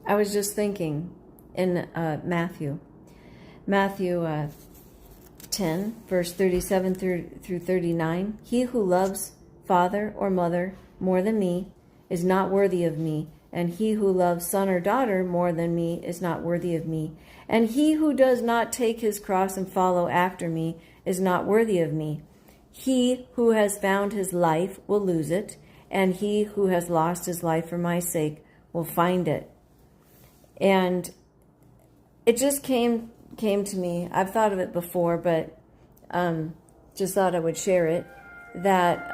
I was just thinking in Matthew 10, verse 37 through 39. He who loves father or mother more than me is not worthy of me, and he who loves son or daughter more than me is not worthy of me. And he who does not take his cross and follow after me is not worthy of me. He who has found his life will lose it, and he who has lost his life for my sake will find it. And it just came to me. I've thought of it before, but just thought I would share it. That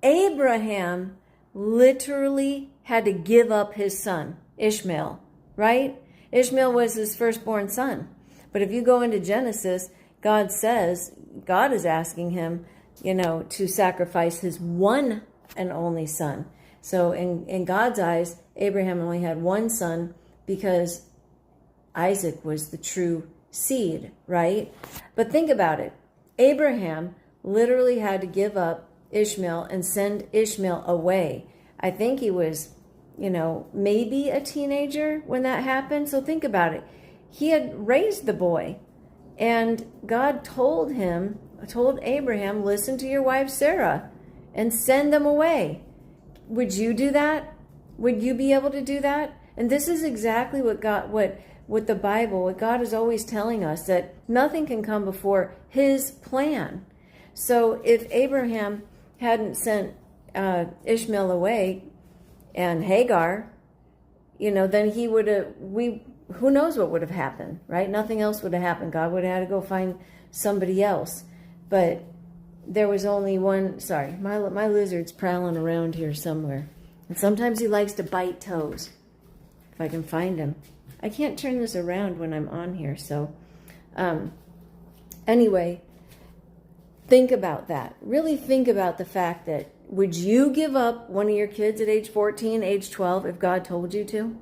Abraham literally had to give up his son, Ishmael, right? Ishmael was his firstborn son. But if you go into Genesis, God is asking him, to sacrifice his one and only son. So in God's eyes, Abraham only had one son because Isaac was the true seed, right? But think about it. Abraham literally had to give up Ishmael and send Ishmael away. I think he was, maybe a teenager when that happened. So think about it. He had raised the boy, and God told Abraham, listen to your wife Sarah and send them away. Would you do that? Would you be able to do that? And this is exactly what God is always telling us, that nothing can come before his plan. So if Abraham hadn't sent Ishmael away and Hagar, then he would have, who knows what would have happened, right? Nothing else would have happened. God would have had to go find somebody else. But there was only one. Sorry, my lizard's prowling around here somewhere. And sometimes he likes to bite toes. If I can find him. I can't turn this around when I'm on here. So anyway, think about that. Really think about the fact that, would you give up one of your kids at age 14, age 12, if God told you to?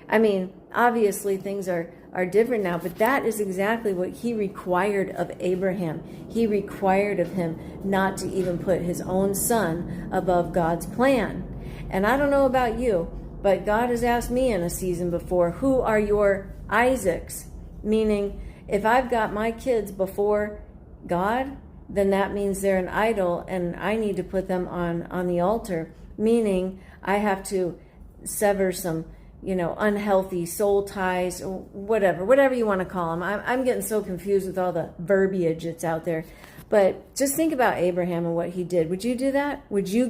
I mean, obviously things are different now, but that is exactly what he required of Abraham. He required of him not to even put his own son above God's plan. And I don't know about you, but God has asked me in a season before, who are your Isaacs? Meaning, if I've got my kids before God, then that means they're an idol, and I need to put them on the altar. Meaning, I have to sever some unhealthy soul ties, or whatever you want to call them. I'm getting so confused with all the verbiage that's out there. But just think about Abraham and what he did. Would you do that? Would you